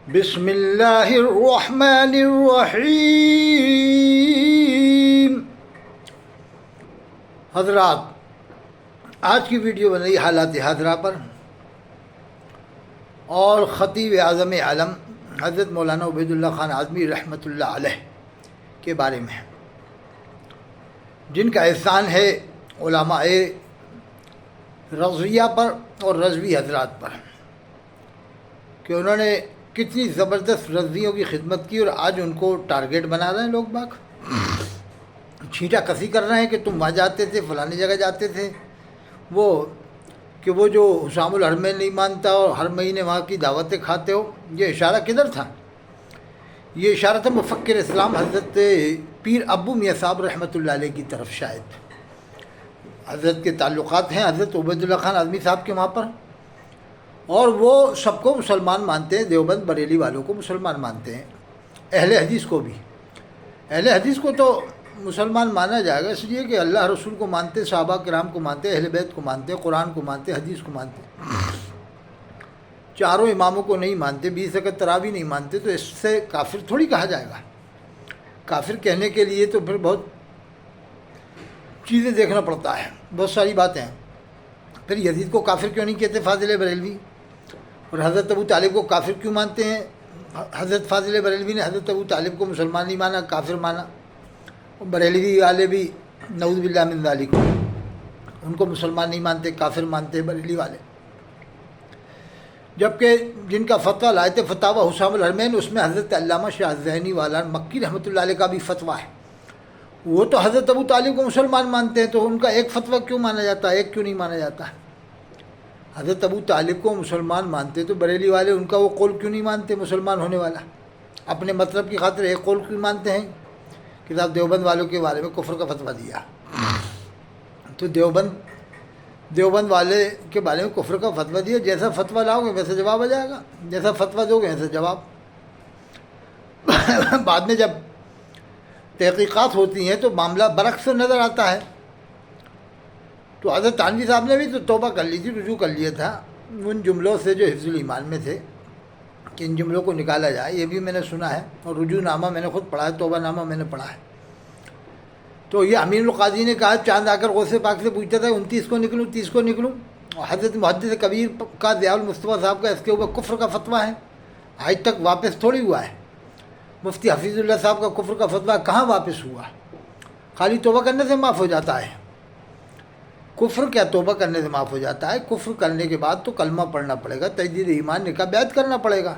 بسم اللہ الرحمن الرحیم۔ حضرات، آج کی ویڈیو بن رہی حالات حاضرہ پر اور خطیب اعظم عالم حضرت مولانا عبید اللہ خان اعظمی رحمۃ اللہ علیہ کے بارے میں، جن کا احسان ہے علماء رضویہ پر اور رضوی حضرات پر کہ انہوں نے کتنی زبردست رضویوں کی خدمت کی، اور آج ان کو ٹارگیٹ بنا رہے ہیں لوگ باغ، چھینٹا کسی کر رہے ہیں کہ تم وہاں جاتے تھے، فلانی جگہ جاتے تھے، وہ جو حسام الحرمین نہیں مانتا اور ہر مہینے وہاں کی دعوتیں کھاتے ہو۔ یہ اشارہ کدھر تھا؟ یہ اشارہ تھا مفکر اسلام حضرت پیر ابو میاں صاحب رحمۃ اللہ علیہ کی طرف۔ شاید حضرت کے تعلقات ہیں حضرت عبید اللہ خان اعظمی صاحب کے وہاں پر، اور وہ سب کو مسلمان مانتے ہیں، دیوبند بریلی والوں کو مسلمان مانتے ہیں، اہل حدیث کو بھی۔ اہل حدیث کو تو مسلمان مانا جائے گا اس لیے کہ اللہ رسول کو مانتے، صحابہ کرام کو مانتے، اہل بیت کو مانتے، قرآن کو مانتے، حدیث کو مانتے، چاروں اماموں کو نہیں مانتے، 20 رکعت تراویح نہیں مانتے، تو اس سے کافر تھوڑی کہا جائے گا۔ کافر کہنے کے لیے تو پھر بہت چیزیں دیکھنا پڑتا ہے، بہت ساری باتیں ہیں۔ پھر یزید کو کافر کیوں نہیں کہتے فاضل بریلوی؟ اور حضرت ابو طالب کو کافر کیوں مانتے ہیں؟ حضرت فاضل بریلوی نے حضرت ابو طالب کو مسلمان نہیں مانا، کافر مانا۔ بریلوی والے بھی نعوذ باللہ من ذالک ان کو مسلمان نہیں مانتے، کافر مانتے ہیں بریلی والے۔ جبکہ جن کا فتویٰ لائے تھے فتاوی حسام الحرمین، اس میں حضرت علامہ شاہ ذہنی والا مکی رحمۃ اللہ علیہ کا بھی فتویٰ ہے۔ وہ تو حضرت ابو طالب کو مسلمان مانتے ہیں، تو ان کا ایک فتویٰ کیوں مانا جاتا ہے، ایک کیوں نہیں مانا جاتا ہے؟ حضرت ابو طالب کو مسلمان مانتے تو بریلی والے ان کا وہ قول کیوں نہیں مانتے مسلمان ہونے والا؟ اپنے مطلب کی خاطر ایک قول کیوں مانتے ہیں کہ صاحب دیوبند والوں کے بارے میں کفر کا فتویٰ دیا، تو دیوبند والے کے بارے میں کفر کا فتویٰ دیا، جیسا فتویٰ لاؤ گے ویسا جواب آ جائے گا، جیسا فتویٰ دو گے ویسا جواب۔ بعد میں جب تحقیقات ہوتی ہیں تو معاملہ برعکس نظر آتا ہے۔ تو حضرت تھانوی صاحب نے بھی تو توبہ کر لی تھی، رجوع کر لیا تھا ان جملوں سے جو حفظ الایمان میں تھے، کہ ان جملوں کو نکالا جائے، یہ بھی میں نے سنا ہے، اور رجوع نامہ میں نے خود پڑھا ہے، توبہ نامہ میں نے پڑھا ہے۔ تو یہ امین القاضی نے کہا، چاند آ کر غوث پاک سے پوچھتا تھا 29 کو نکلوں 30 کو نکلوں، اور حضرت محدث کبیر کا ضیاء المصطفیٰ صاحب کا اس کے اوپر کفر کا فتویٰ ہے، آج تک واپس تھوڑی ہوا ہے۔ مفتی حفیظ اللہ صاحب کا کفر کا فتویٰ کہاں واپس ہوا؟ خالی توبہ کرنے سے معاف ہو جاتا ہے؟ کفر کیا توبہ کرنے سے معاف ہو جاتا ہے؟ کفر کرنے کے بعد تو کلمہ پڑھنا پڑے گا، تجدید ایمان نکاح بیعت کرنا پڑے گا۔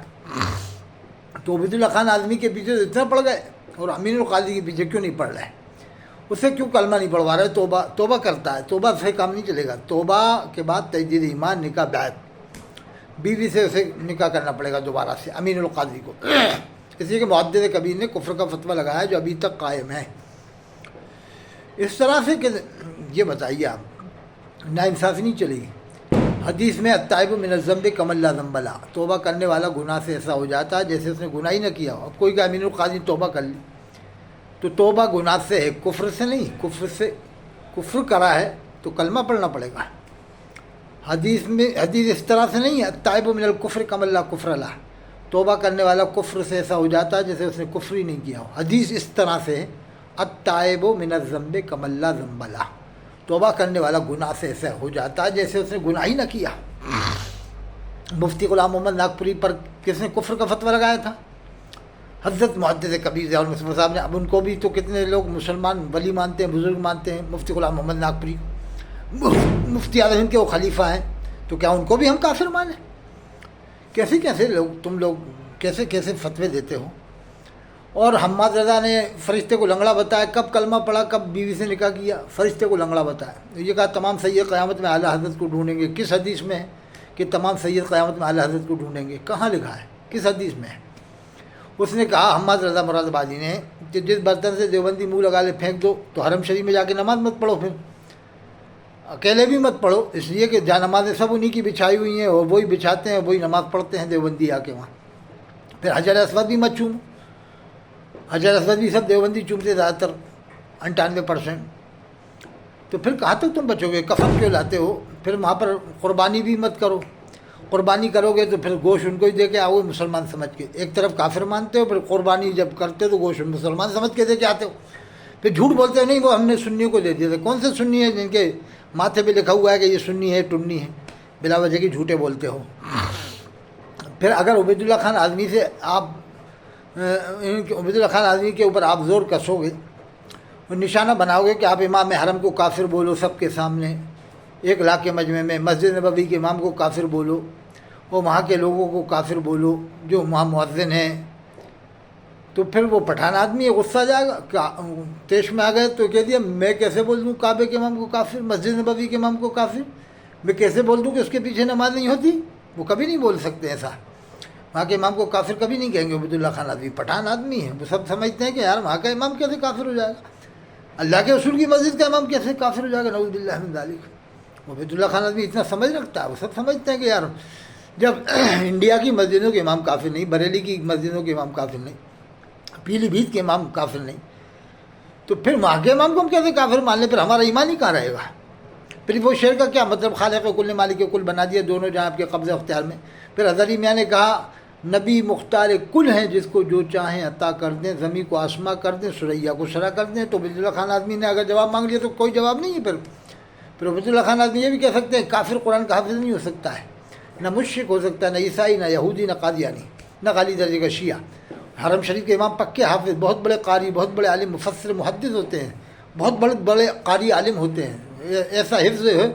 تو عبید اللہ خان اعظمی کے پیچھے اتنا پڑ گئے، اور امین القاضی کے پیچھے کیوں نہیں پڑھ رہے؟ اسے کیوں کلمہ نہیں پڑھوا رہے؟ توبہ کرتا ہے، توبہ سے کام نہیں چلے گا، توبہ کے بعد تجدید ایمان نکاح بیعت، بیوی سے اسے نکاح کرنا پڑے گا دوبارہ سے امین القاضی کو، اس لیے کہ محدث کبیر نے کفر کا فتویٰ لگایا جو ابھی تک قائم ہے۔ اس طرح سے کہ یہ بتائیے آپ، ناانصافی نہیں چلے گی۔ حدیث میں التائب من الذنب کمن لا ذنب لہ، توبہ کرنے والا گناہ سے ایسا ہو جاتا ہے جیسے اس نے گناہ ہی نہ کیا ہو۔ اب کوئی کہ امین القاضی توبہ کر لی، تو توبہ گناہ سے ہے، کفر سے نہیں۔ کفر کرا ہے تو کلمہ پڑھنا پڑے گا۔ حدیث اس طرح سے نہیں ہے التائب من الکفر کمن لا کفر لہ، توبہ کرنے والا کفر سے ایسا ہو جاتا ہے جیسے اس نے کفر ہی نہیں کیا ہو۔ حدیث اس طرح سے ہے التائب من الذنب کمن لا ذنب لہ، توبہ کرنے والا گناہ سے ایسا ہو جاتا ہے جیسے اس نے گناہ ہی نہ کیا۔ مفتی غلام محمد ناگپوری پر کس نے کفر کا فتویٰ لگایا تھا؟ حضرت محدث کبیر ضیاء المصطفیٰ صاحب نے۔ اب ان کو بھی تو کتنے لوگ مسلمان ولی مانتے ہیں، بزرگ مانتے ہیں، مفتی غلام محمد ناگپوری، مفتی اعظم ہند کے وہ خلیفہ ہیں، تو کیا ان کو بھی ہم کافر مانیں؟ کیسے لوگ تم لوگ کیسے فتوے دیتے ہو؟ اور حماد رضا نے فرشتے کو لنگڑا بتایا، کب کلمہ پڑھا، کب بیوی سے نکاح کیا؟ فرشتے کو لنگڑا بتایا۔ یہ کہا تمام سید قیامت میں اعلیٰ حضرت کو ڈھونڈیں گے۔ کس حدیث میں ہے کہ تمام سید قیامت میں اعلیٰ حضرت کو ڈھونڈیں گے؟ کہاں لکھا ہے؟ کس حدیث میں ہے؟ اس نے کہا حماد رضا مراد آبادی نے کہ جس برتن سے دیوبندی منہ لگا لے پھینک دو، تو حرم شریف میں جا کے نماز مت پڑھو، پھر اکیلے بھی مت پڑھو، اس لیے کہ جہاں نمازیں سب انہی کی بچھائی ہوئی ہیں، اور وہی بچھاتے ہیں، وہی نماز پڑھتے ہیں دیوبندی آ کے وہاں۔ پھر حجر اسود بھی مت چومو، حجر اسود بھی سب دیوبندی چومتے زیادہ تر 98%۔ تو پھر کہاں تک تم بچو گے؟ کفن کیوں لاتے ہو؟ پھر وہاں پر قربانی بھی مت کرو، قربانی کرو گے تو پھر گوشت ان کو ہی دے کے آؤ مسلمان سمجھ کے، ایک طرف کافر مانتے ہو، پھر قربانی جب کرتے ہو تو گوشت مسلمان سمجھ کے دے کے آتے ہو، پھر جھوٹ بولتے ہو نہیں وہ ہم نے سنیوں کو دے دیا تھا۔ کون سے سنی ہے جن کے ماتھے پہ لکھا ہوا ہے کہ یہ سنی ہے ٹنی ہے؟ بلا وجہ کی جھوٹے بولتے ہو۔ پھر اگر عبید اللہ خان آدمی سے آپ عبید اللہ خان آدمی کے اوپر آپ زور کسو گے اور نشانہ بناؤ گے کہ آپ امام حرم کو کافر بولو سب کے سامنے، 1 لاکھ کے مجمع میں، مسجد نبوی کے امام کو کافر بولو اور وہاں کے لوگوں کو کافر بولو جو وہاں مؤذن ہیں، تو پھر وہ پٹھان آدمی ہے، غصہ آ جائے گا، تیش میں آ گئے تو کہہ دیا میں کیسے بول دوں کعبے کے امام کو کافر، مسجد نبوی کے امام کو کافر، میں کیسے بول دوں کہ اس کے پیچھے نماز نہیں ہوتی؟ وہ کبھی نہیں بول سکتے ایسا، وہاں کے امام کو کافر کبھی نہیں کہیں گے۔ عبید اللہ خان آدمی پٹھان آدمی ہے، وہ سب سمجھتے ہیں کہ یار وہاں کا امام کیسے کافر ہو جائے گا، اللہ کے رسول کی مسجد کا امام کیسے کافر ہو جائے گا، نعوذ باللہ من ذالک۔ عبید اللہ خان آدمی اتنا سمجھ رکھتا ہے، وہ سب سمجھتے ہیں کہ یار جب انڈیا کی مسجدوں کے امام کافر نہیں، بریلی کی مسجدوں کے امام کافر نہیں، پیلی بھیت کے امام کافر نہیں، تو پھر وہاں کے امام کو ہم کیسے کافر مان لیں؟ پھر ہمارا ایمان ہی کہاں رہے گا؟ پھر وہ شعر کا کیا مطلب؟ خالق کل نے مالک کل بنا دیا، دونوں جہاں آپ کے قبضہ اختیار میں۔ پھر حضرت میاں نے کہا نبی مختار کل ہیں، جس کو جو چاہیں عطا کر دیں، زمین کو آسماں کر دیں، سریا کو شرح کر دیں۔ تو عبید اللہ خان آدمی نے اگر جواب مانگ لیا تو کوئی جواب نہیں ہے۔ پھر عبید اللہ خان آدمی یہ بھی کہہ سکتے ہیں کافر قرآن کا حافظ نہیں ہو سکتا ہے، نہ مشرک ہو سکتا ہے، نہ عیسائی، نہ یہودی، نہ قادیانی، نہ غالی درجے کا شیعہ۔ حرم شریف کے امام پکے حافظ، بہت بڑے قاری، بہت بڑے عالم، مفسر، محدث ہوتے ہیں، بہت بڑے بڑے قاری عالم ہوتے ہیں، ایسا حفظ ہے،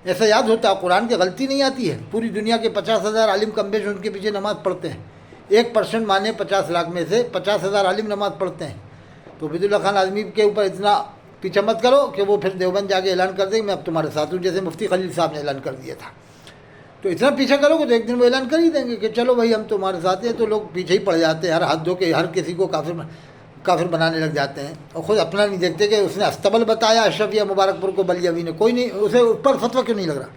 ایسا یاد ہوتا ہے، قرآن کی غلطی نہیں آتی ہے۔ پوری دنیا کے 50,000 عالم کم بیش ان کے پیچھے نماز پڑھتے ہیں، 1% مانے 50 لاکھ میں سے 50,000 عالم نماز پڑھتے ہیں۔ تو عبید اللہ خان آدمی کے اوپر اتنا پیچھا مت کرو کہ وہ پھر دیوبند جا کے اعلان کر دیں میں اب تمہارے ساتھ ہوں، جیسے مفتی خلیل صاحب نے اعلان کر دیا تھا۔ تو اتنا پیچھا کرو گے تو ایک دن وہ اعلان کر ہی دیں گے کہ چلو بھائی ہم تمہارے ساتھ ہیں، تو لوگ پیچھے ہی پڑ جاتے ہیں، ہر ہاتھ دھو کے ہر کسی کو کافر بنانے لگ جاتے ہیں، اور خود اپنا نہیں دیکھتے کہ اس نے استبل بتایا اشرف یا مبارک پور کو بلیاوی نے، کوئی نہیں، اسے اوپر فتویٰ کیوں نہیں لگ رہا۔